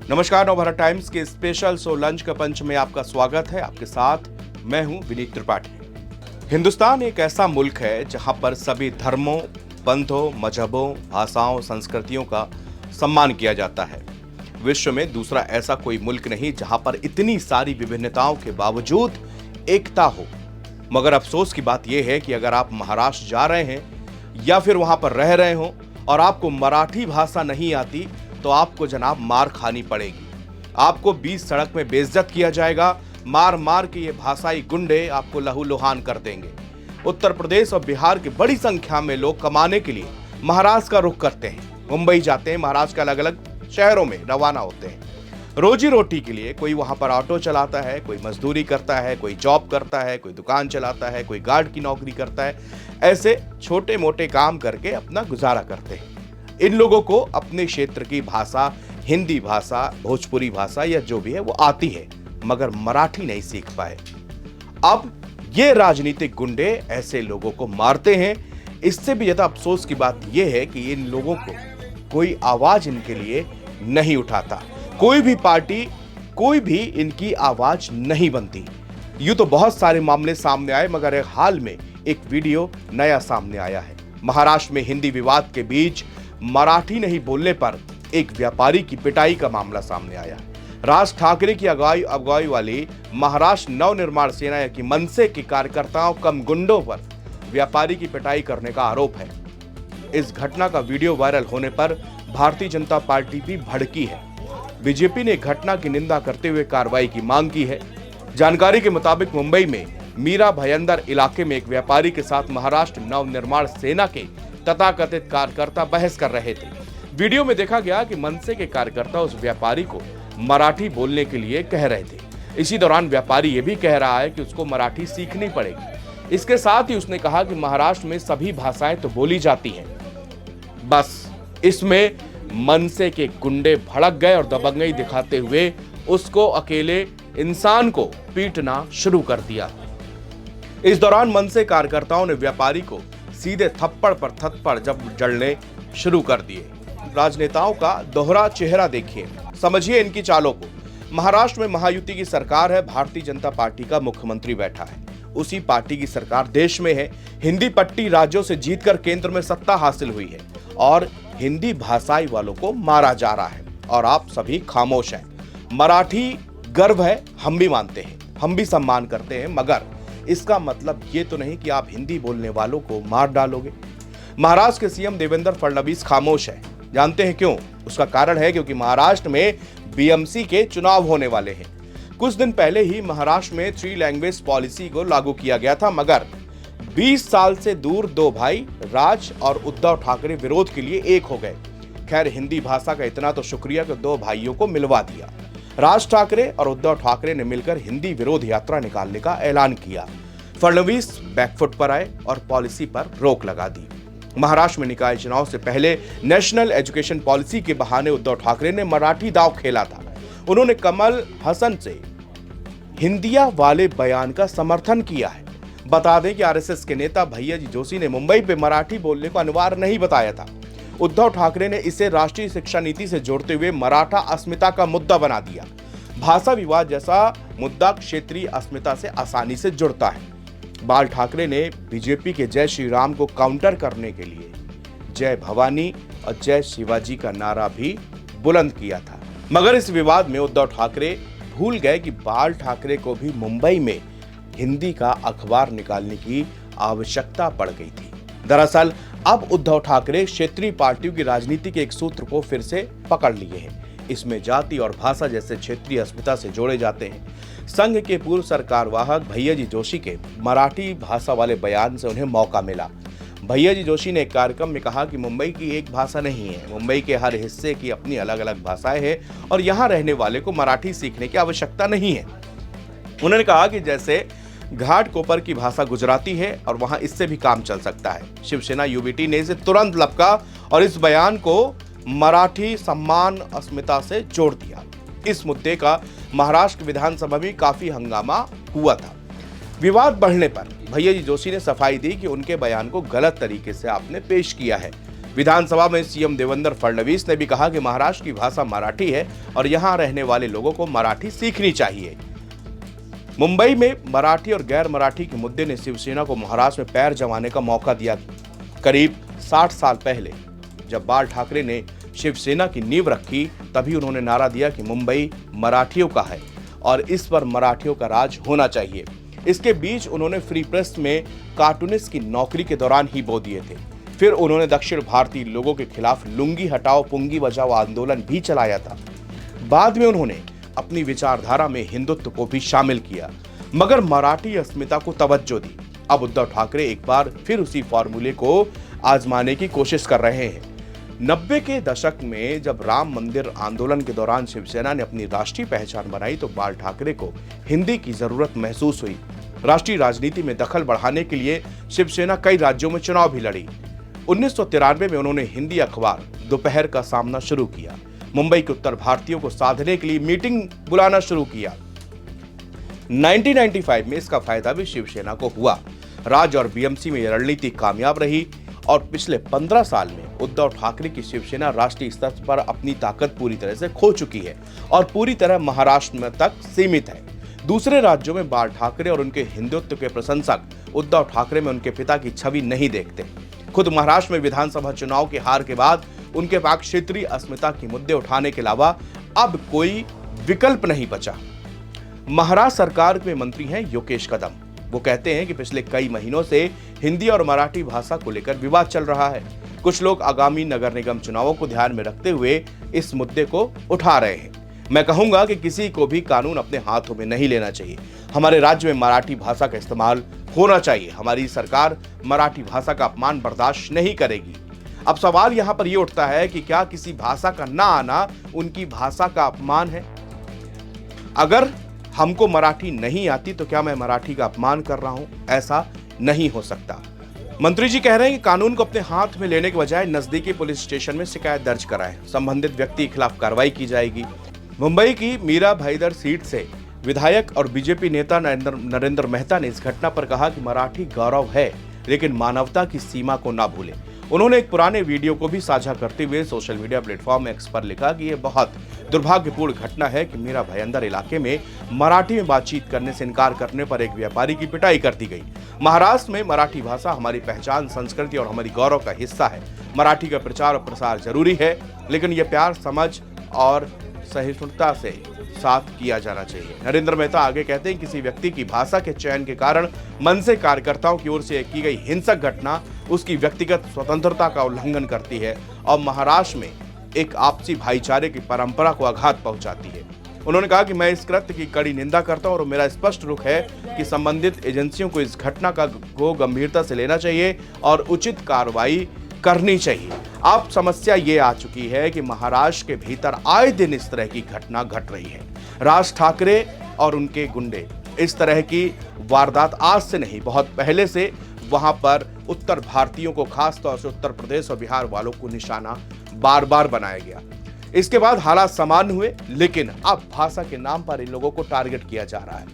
नमस्कार, नवभारत टाइम्स के special show lunch का पंच में आपका स्वागत है। आपके साथ मैं हूं विनीत त्रिपाठी। हिंदुस्तान एक ऐसा मुल्क है जहां पर सभी धर्मों, पंथों, मजहबों, भाषाओं, संस्कृतियों का सम्मान किया जाता है। विश्व में दूसरा ऐसा कोई मुल्क नहीं जहां पर इतनी सारी विभिन्नताओं के बावजूद एकता हो। मगर अफसोस की बात यह है कि अगर आप महाराष्ट्र जा रहे हैं या फिर वहां पर रह रहे हो और आपको मराठी भाषा नहीं आती तो आपको जनाब मार खानी पड़ेगी। आपको बीच सड़क में बेइज्जत किया जाएगा। मार मार के ये भाषाई गुंडे आपको लहूलुहान कर देंगे। उत्तर प्रदेश और बिहार की बड़ी संख्या में लोग कमाने के लिए महाराष्ट्र का रुख करते हैं, मुंबई जाते हैं, महाराष्ट्र के अलग अलग शहरों में रवाना होते हैं। रोजी रोटी के लिए कोई वहां पर ऑटो चलाता है, कोई मजदूरी करता है, कोई जॉब करता है, कोई दुकान चलाता है, कोई गार्ड की नौकरी करता है। ऐसे छोटे मोटे काम करके अपना गुजारा करते हैं। इन लोगों को अपने क्षेत्र की भाषा, हिंदी भाषा, भोजपुरी भाषा या जो भी है वो आती है, मगर मराठी नहीं सीख पाए। अब ये राजनीतिक गुंडे ऐसे लोगों को मारते हैं। इससे भी ज्यादा अफसोस की बात यह है कि इन लोगों को कोई आवाज इनके लिए नहीं उठाता। कोई भी पार्टी, कोई भी इनकी आवाज नहीं बनती। यूं तो बहुत सारे मामले सामने आए, मगर हाल में एक वीडियो नया सामने आया है। महाराष्ट्र में हिंदी विवाद के बीच मराठी नहीं बोलने पर एक व्यापारी की पिटाई का मामला सामने आया। राज ठाकरे की अगुवाई वाली महाराष्ट्र नवनिर्माण सेना की मनसे के कार्यकर्ताओं कम गुंडों पर व्यापारी की पिटाई करने का आरोप है। इस घटना का वीडियो वायरल होने पर भारतीय जनता पार्टी भी भड़की है। बीजेपी ने घटना की निंदा करते हुए कार्रवाई की मांग की है। जानकारी के मुताबिक मुंबई में मीरा भयंदर इलाके में एक व्यापारी के साथ महाराष्ट्र नवनिर्माण सेना के तथाकथित कार्यकर्ता बहस कर रहे थे। वीडियो में देखा गया कि मनसे के कार्यकर्ता उस व्यापारी को मराठी बोलने के लिए कह रहे थे। इसी दौरान व्यापारी ये भी कह रहा है कि उसको मराठी सीखनी पड़ेगी। इसके साथ ही उसने कहा कि महाराष्ट्र में सभी भाषाएं तो बोली जाती हैं। बस इसमें मनसे के गुंडे भड़क गए और दबंगई दिखाते हुए उसको, अकेले इंसान को पीटना शुरू कर दिया। इस दौरान मनसे कार्यकर्ताओं ने व्यापारी को सीधे थप्पड़ पर थप्पड़ जब जड़ने शुरू कर दिए। राजनेताओं का दोहरा चेहरा देखिए, समझिए इनकी चालों को। महाराष्ट्र में महायुति की सरकार है, भारतीय जनता पार्टी का मुख्यमंत्री बैठा है। उसी पार्टी की सरकार देश में है। हिंदी पट्टी राज्यों से जीतकर केंद्र में सत्ता हासिल हुई है और हिंदी भाषाई वालों को मारा जा रहा है और आप सभी खामोश हैं। मराठी गर्व है, हम भी मानते हैं, हम भी सम्मान करते हैं, मगर इसका मतलब ये तो नहीं कि आप हिंदी बोलने वालों को मार डालोगे। महाराष्ट्र के सीएम देवेंद्र फडणवीस खामोश है। जानते हैं क्यों? उसका कारण है क्योंकि महाराष्ट्र में बीएमसी के चुनाव होने वाले हैं। कुछ दिन पहले ही महाराष्ट्र में 3 लैंग्वेज पॉलिसी को लागू किया गया था, मगर 20 साल से दूर दो भाई राज और उद्धव ठाकरे विरोध के लिए एक हो गए। खैर, हिंदी भाषा का इतना तो शुक्रिया कि दो भाइयों को मिलवा दिया। राज ठाकरे और उद्धव ठाकरे ने मिलकर हिंदी विरोध यात्रा निकालने का ऐलान किया। फडणवीस बैकफुट पर आए और पॉलिसी पर रोक लगा दी। महाराष्ट्र में निकाय चुनाव से पहले नेशनल एजुकेशन पॉलिसी के बहाने उद्धव ठाकरे ने मराठी दांव खेला था। उन्होंने कमल हसन से हिंदिया वाले बयान का समर्थन किया है। बता दें कि आरएसएस के नेता भैयाजी जोशी ने मुंबई पे मराठी बोलने को अनिवार्य नहीं बताया था। उद्धव ठाकरे ने इसे राष्ट्रीय शिक्षा नीति से जोड़ते हुए मराठा अस्मिता का मुद्दा बना दिया। भाषा विवाद जैसा मुद्दा क्षेत्रीय अस्मिता से आसानी से जुड़ता है। बाल ठाकरे ने बीजेपी के जय श्री राम को काउंटर करने के लिए जय भवानी और जय शिवाजी का नारा भी बुलंद किया था। मगर इस विवाद में उद्धव ठाकरे भूल गए कि बाल ठाकरे को भी मुंबई में हिंदी का अखबार निकालने की आवश्यकता पड़ गई थी। दरअसल अब उद्धव ठाकरे क्षेत्रीय पार्टियों की राजनीति के एक सूत्र को फिर से पकड़ लिए हैं। इसमें जाति और भाषा जैसे क्षेत्रीय अस्मिता से जोड़े जाते हैं। संघ के पूर्व सरकारवाहक भैयाजी जोशी के मराठी भाषा वाले बयान से उन्हें मौका मिला। भैयाजी जोशी ने एक कार्यक्रम में कहा कि मुंबई की एक भाषा नहीं है, मुंबई के हर हिस्से की अपनी अलग अलग भाषाएं हैं और यहाँ रहने वाले को मराठी सीखने की आवश्यकता नहीं है। उन्होंने कहा कि जैसे घाट कोपर की भाषा गुजराती है और वहां इससे भी काम चल सकता है। शिवसेना यूबीटी ने इसे तुरंत लपका और इस बयान को मराठी सम्मान अस्मिता से जोड़ दिया। इस मुद्दे का महाराष्ट्र विधानसभा में काफी हंगामा हुआ था। विवाद बढ़ने पर भैयाजी जोशी ने सफाई दी कि उनके बयान को गलत तरीके से आपने पेश किया है। विधानसभा में सीएम देवेंद्र फडणवीस ने भी कहा कि महाराष्ट्र की भाषा मराठी है और यहां रहने वाले लोगों को मराठी सीखनी चाहिए। मुंबई में मराठी और गैर मराठी के मुद्दे ने शिवसेना को महाराष्ट्र में पैर जमाने का मौका दिया। करीब 60 साल पहले जब बाल ठाकरे ने शिवसेना की नींव रखी, तभी उन्होंने नारा दिया कि मुंबई मराठियों का है और इस पर मराठियों का राज होना चाहिए। इसके बीच उन्होंने फ्री प्रेस में कार्टूनिस्ट की नौकरी के दौरान ही बो दिए थे। फिर उन्होंने दक्षिण भारतीय लोगों के खिलाफ लुंगी हटाओ पुंगी बचाओ आंदोलन भी चलाया था। बाद में उन्होंने अपनी विचारधारा में हिंदुत्व को भी शामिल किया, मगर मराठी अस्मिता को तवज्जो दी। अब उद्धव ठाकरे एक बार फिर उसी फॉर्मूले को आजमाने की कोशिश कर रहे हैं। 90 के दशक में जब राम मंदिर आंदोलन के दौरान शिवसेना ने अपनी राष्ट्रीय पहचान बनाई तो बाल ठाकरे को हिंदी की जरूरत महसूस हुई। राष्ट्रीय राजनीति में दखल बढ़ाने के लिए शिवसेना कई राज्यों में चुनाव भी लड़ी। 1993 में उन्होंने हिंदी अखबार दोपहर का सामना शुरू किया। मुंबई के उत्तर भारतीयों को साधने के लिए मीटिंग बुलाना शुरू किया। 1995 में इसका फायदा भी शिवसेना को हुआ। राज्य और बीएमसी में यह रणनीति कामयाब रही और पिछले 15 साल में उद्धव ठाकरे की शिवसेना राष्ट्रीय स्तर पर अपनी ताकत पूरी तरह से खो चुकी है और पूरी तरह महाराष्ट्र में तक सीमित है। दूसरे राज्यों में बाल ठाकरे और उनके हिंदुत्व के प्रशंसक उद्धव ठाकरे में उनके पिता की छवि नहीं देखते। खुद महाराष्ट्र में विधानसभा चुनाव की हार के बाद उनके पास क्षेत्रीय अस्मिता के मुद्दे उठाने के अलावा अब कोई विकल्प नहीं बचा। महाराष्ट्र सरकार में मंत्री हैं योगेश कदम। वो कहते हैं कि पिछले कई महीनों से हिंदी और मराठी भाषा को लेकर विवाद चल रहा है। कुछ लोग आगामी नगर निगम चुनावों को ध्यान में रखते हुए इस मुद्दे को उठा रहे हैं। मैं कहूंगा कि किसी को भी कानून अपने हाथों में नहीं लेना चाहिए। हमारे राज्य में मराठी भाषा का इस्तेमाल होना चाहिए। हमारी सरकार मराठी भाषा का अपमान बर्दाश्त नहीं करेगी। अब सवाल यहाँ पर यह उठता है कि क्या किसी भाषा का ना आना उनकी भाषा का अपमान है? अगर हमको मराठी नहीं आती तो क्या मैं मराठी का अपमान कर रहा हूं? ऐसा नहीं हो सकता। मंत्री जी कह रहे हैं कि कानून को अपने हाथ में लेने के बजाय नजदीकी पुलिस स्टेशन में शिकायत दर्ज कराएं। संबंधित व्यक्ति के खिलाफ कार्रवाई की जाएगी। मुंबई की मीरा भाईदर सीट से विधायक और बीजेपी नेता नरेंद्र मेहता ने इस घटना पर कहा कि मराठी गौरव है, लेकिन मानवता की सीमा को ना भूलें। उन्होंने एक पुराने वीडियो को भी साझा करते हुए सोशल मीडिया प्लेटफॉर्म एक्स पर लिखा कि यह बहुत दुर्भाग्यपूर्ण घटना है कि मीरा भाईंदर इलाके में मराठी में बातचीत करने से इनकार करने पर एक व्यापारी की पिटाई कर दी गई। महाराष्ट्र में मराठी भाषा हमारी पहचान, संस्कृति और हमारी गौरव का हिस्सा है। मराठी का प्रचार और प्रसार जरूरी है, लेकिन यह प्यार, समझ और सहिष्णुता से साथ किया जाना चाहिए। नरेंद्र मेहता आगे कहते हैं किसी व्यक्ति की भाषा के चयन के कारण मन से कार्यकर्ताओं की ओर से की गई हिंसक घटना उसकी व्यक्तिगत स्वतंत्रता का उल्लंघन करती है और महाराष्ट्र में एक आपसी भाईचारे की परंपरा को आघात पहुंचाती है। उन्होंने कहा कि मैं इस कृत्य की कड़ी निंदा करता हूं और मेरा स्पष्ट रुख है कि संबंधित एजेंसियों को इस घटना को गंभीरता से लेना चाहिए और उचित कार्रवाई करनी चाहिए। अब समस्या ये आ चुकी है कि महाराष्ट्र के भीतर आए दिन इस तरह की घटना घट रही है। राज ठाकरे और उनके गुंडे इस तरह की वारदात आज से नहीं, बहुत पहले से वहां पर उत्तर भारतीयों को, खास तौर से उत्तर प्रदेश और बिहार वालों को निशाना बार बार बनाया गया। इसके बाद हालात सामान्य हुए, लेकिन अब भाषा के नाम पर इन लोगों को टारगेट किया जा रहा है।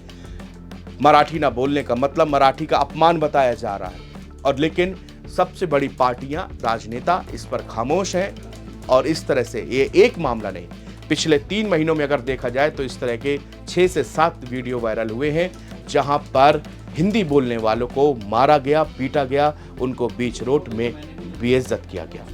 मराठी ना बोलने का मतलब मराठी का अपमान बताया जा रहा है। और लेकिन सबसे बड़ी पार्टियां, राजनेता इस पर खामोश हैं और इस तरह से ये एक मामला नहीं, पिछले 3 महीनों में अगर देखा जाए तो इस तरह के 6 से 7 वीडियो वायरल हुए हैं जहां पर हिंदी बोलने वालों को मारा गया, पीटा गया, उनको बीच रोड में बेइज्जत किया गया।